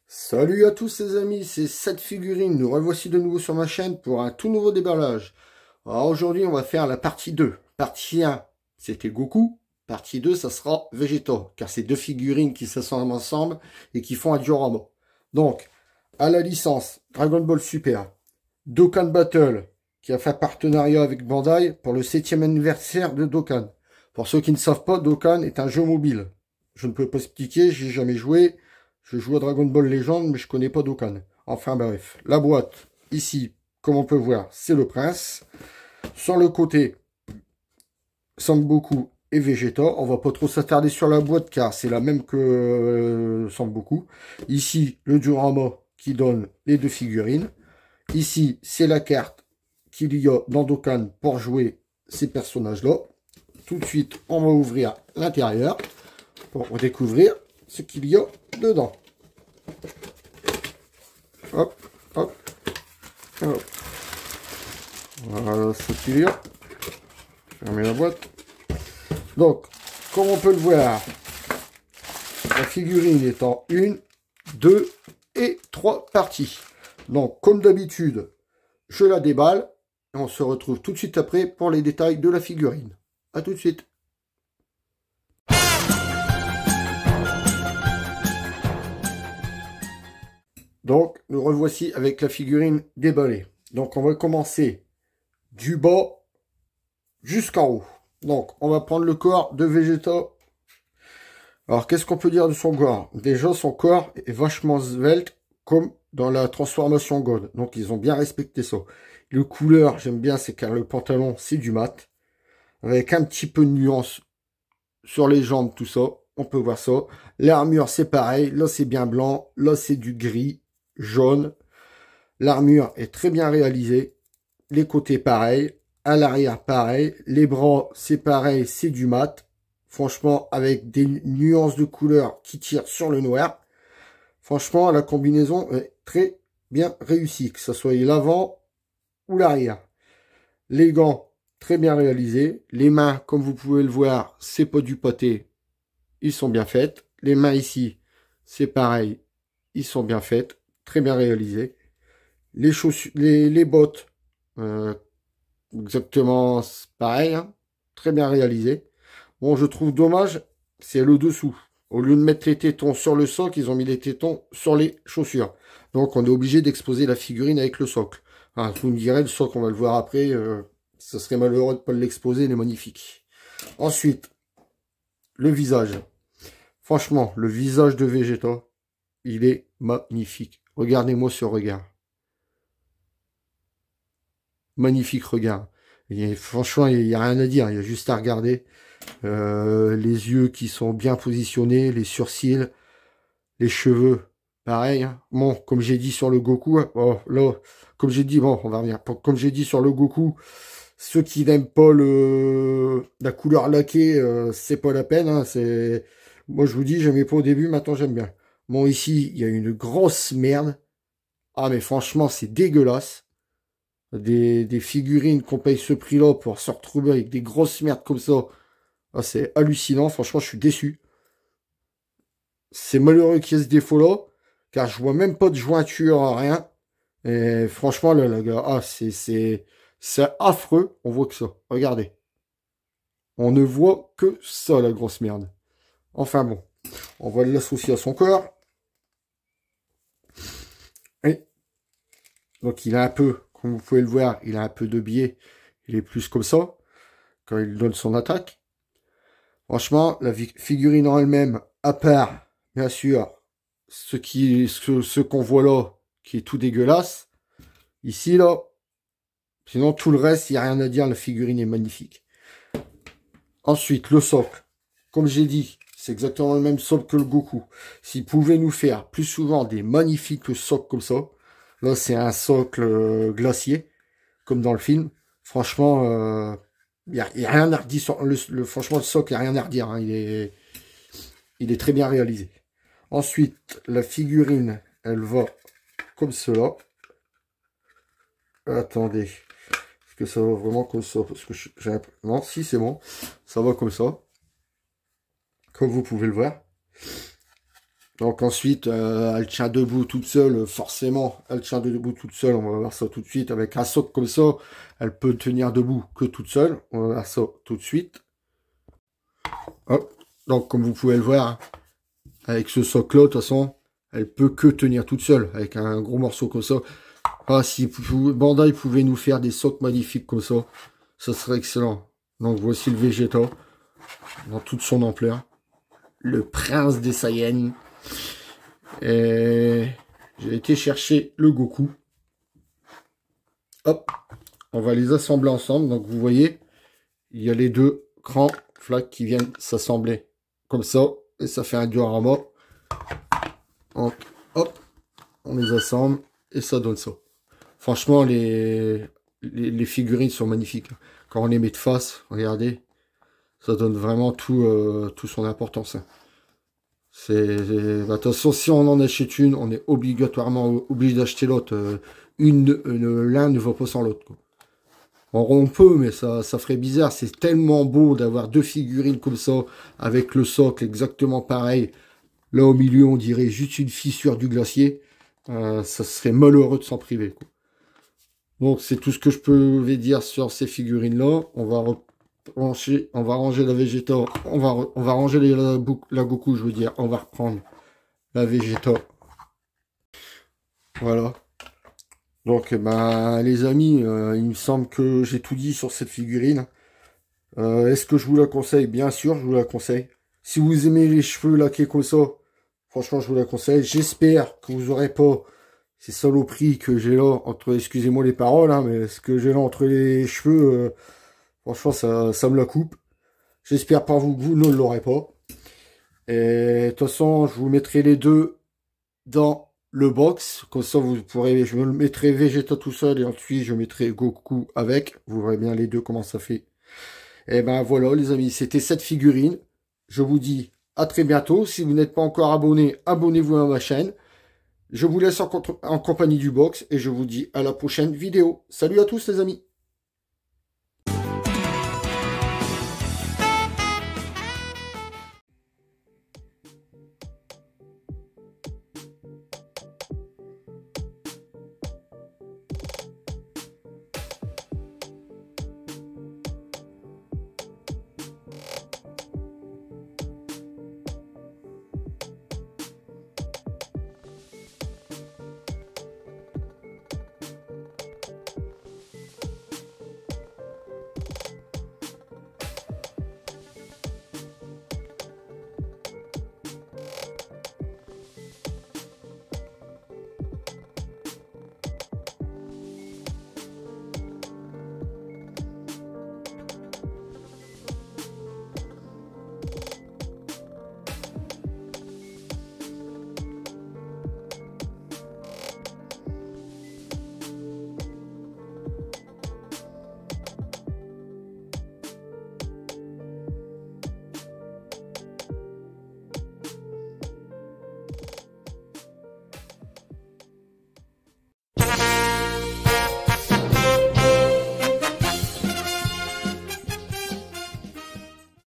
Salut à tous les amis, c'est cette figurine. Nous revoici de nouveau sur ma chaîne pour un tout nouveau déballage. Alors aujourd'hui on va faire la partie 2. Partie 1 c'était Goku. Partie 2 ça sera Vegeta. Car c'est deux figurines qui s'assemblent ensemble et qui font un diorama. Donc à la licence Dragon Ball Super, Dokkan Battle qui a fait partenariat avec Bandai pour le 7e anniversaire de Dokkan. Pour ceux qui ne savent pas, Dokkan est un jeu mobile. Je ne peux pas expliquer, j'ai jamais joué. Je joue à Dragon Ball Legend, mais je connais pas Dokkan. Enfin bref, la boîte, ici, comme on peut voir, c'est le prince. Sur le côté, Son Goku et Vegeta. On va pas trop s'attarder sur la boîte, car c'est la même que Son Goku. Ici, le diorama qui donne les deux figurines. Ici, c'est la carte qu'il y a dans Dokkan pour jouer ces personnages-là. Tout de suite, on va ouvrir l'intérieur pour découvrir ce qu'il y a dedans. Hop, hop, hop. Voilà ce qu'il y a. Fermez la boîte. Donc, comme on peut le voir, la figurine est en 1, 2 et 3 parties. Donc, comme d'habitude, je la déballe et on se retrouve tout de suite après pour les détails de la figurine. A tout de suite. Donc, nous revoici avec la figurine déballée. Donc, on va commencer du bas jusqu'en haut. Donc, on va prendre le corps de Vegeta. Alors, qu'est-ce qu'on peut dire de son corps? Déjà, son corps est vachement svelte, comme dans la transformation God. Donc, ils ont bien respecté ça. Le couleur, j'aime bien, c'est car le pantalon, c'est du mat. Avec un petit peu de nuance sur les jambes, tout ça. On peut voir ça. L'armure, c'est pareil. Là, c'est bien blanc. Là, c'est du gris, jaune. L'armure est très bien réalisée. Les côtés, pareil. À l'arrière, pareil. Les bras, c'est pareil. C'est du mat. Franchement, avec des nuances de couleurs qui tirent sur le noir. Franchement, la combinaison est très bien réussie. Que ce soit l'avant ou l'arrière. Les gants, très bien réalisés. Les mains, comme vous pouvez le voir, c'est pas du pâté. Ils sont bien faites. Les mains ici, c'est pareil. Ils sont bien faites. Très bien réalisés. Les chaussures, les bottes, exactement pareil. Hein, très bien réalisé. Bon, je trouve dommage, c'est le dessous. Au lieu de mettre les tétons sur le socle, ils ont mis les tétons sur les chaussures. Donc, on est obligé d'exposer la figurine avec le socle. Enfin, vous me direz, le socle, on va le voir après. Ce serait malheureux de ne pas l'exposer, il est magnifique. Ensuite, le visage. Franchement, le visage de Vegeta, il est magnifique. Regardez-moi ce regard. Magnifique regard. Et franchement, il n'y a rien à dire, il y a juste à regarder. Les yeux qui sont bien positionnés, les sourcils, les cheveux, pareil. Hein. Bon, comme j'ai dit sur le Goku, oh, là, comme j'ai dit, bon, on va revenir. Comme j'ai dit sur le Goku, ceux qui n'aiment pas la couleur laquée, c'est pas la peine. Hein, moi, je vous dis, j'aimais pas au début, maintenant j'aime bien. Bon, ici, il y a une grosse merde. Ah, mais franchement, c'est dégueulasse. Des figurines qu'on paye ce prix-là pour se retrouver avec des grosses merdes comme ça. Ah, c'est hallucinant, franchement, je suis déçu. C'est malheureux qu'il y ait ce défaut-là, car je vois même pas de jointure, rien. Et franchement, là, le gars, ah, c'est affreux. On voit que ça. Regardez. On ne voit que ça, la grosse merde. Enfin bon, on va l'associer à son corps. Et donc, il a un peu, comme vous pouvez le voir, il a un peu de biais. Il est plus comme ça, quand il donne son attaque. Franchement, la figurine en elle-même, à part, bien sûr, ce qu'on voit là, qui est tout dégueulasse, ici, là, sinon tout le reste, il n'y a rien à dire, la figurine est magnifique. Ensuite, le socle. Comme j'ai dit, c'est exactement le même socle que le Goku. S'il pouvait nous faire plus souvent des magnifiques socles comme ça, là, c'est un socle glacier, comme dans le film. Franchement, il n'y a rien à redire sur franchement, le socle, il n'y a rien à redire. Hein, il est très bien réalisé. Ensuite, la figurine, elle va comme cela. Attendez. Est-ce que ça va vraiment comme ça? Parce que j'ai un peu... Non, si, c'est bon. Ça va comme ça. Comme vous pouvez le voir. Donc ensuite, elle tient debout toute seule, forcément, elle tient debout toute seule, on va voir ça tout de suite, avec un socle comme ça, elle peut tenir debout que toute seule, on va voir ça tout de suite. Hop, donc comme vous pouvez le voir, avec ce socle-là, de toute façon, elle peut que tenir toute seule, avec un gros morceau comme ça. Ah, si Bandai pouvait nous faire des socles magnifiques comme ça serait excellent. Donc voici le Vegeta, dans toute son ampleur. Le prince des Saiyans. Et j'ai été chercher le Goku. Hop, on va les assembler ensemble. Donc vous voyez, il y a les deux grands flaques qui viennent s'assembler comme ça. Et ça fait un diorama. Donc hop, on les assemble et ça donne ça. Franchement, les figurines sont magnifiques. Quand on les met de face, regardez, ça donne vraiment tout son importance. De toute façon, si on en achète une, on est obligatoirement obligé d'acheter l'autre. L'un ne va pas sans l'autre. On peut, mais ça ferait bizarre. C'est tellement beau d'avoir deux figurines comme ça, avec le socle exactement pareil. Là, au milieu, on dirait juste une fissure du glacier. Ça serait malheureux de s'en priver, quoi. Donc, c'est tout ce que je peux vous dire sur ces figurines-là. On va ranger la Vegeta. On va ranger la Goku, je veux dire. On va reprendre la Vegeta. Voilà. Donc, ben, les amis, il me semble que j'ai tout dit sur cette figurine. Est-ce que je vous la conseille? Bien sûr, je vous la conseille. Si vous aimez les cheveux laqués comme ça, franchement, je vous la conseille. J'espère que vous n'aurez pas ces saloperies que j'ai là, excusez-moi les paroles, hein, mais ce que j'ai là entre les cheveux, franchement, ça me la coupe. J'espère pas vous que vous ne l'aurez pas. Et de toute façon, je vous mettrai les deux dans le box. Comme ça, vous pourrez, je me mettrai Vegeta tout seul et ensuite je mettrai Goku avec. Vous verrez bien les deux comment ça fait. Et ben voilà les amis, c'était cette figurine. Je vous dis à très bientôt. Si vous n'êtes pas encore abonné, abonnez-vous à ma chaîne. Je vous laisse en compagnie du box et je vous dis à la prochaine vidéo. Salut à tous les amis.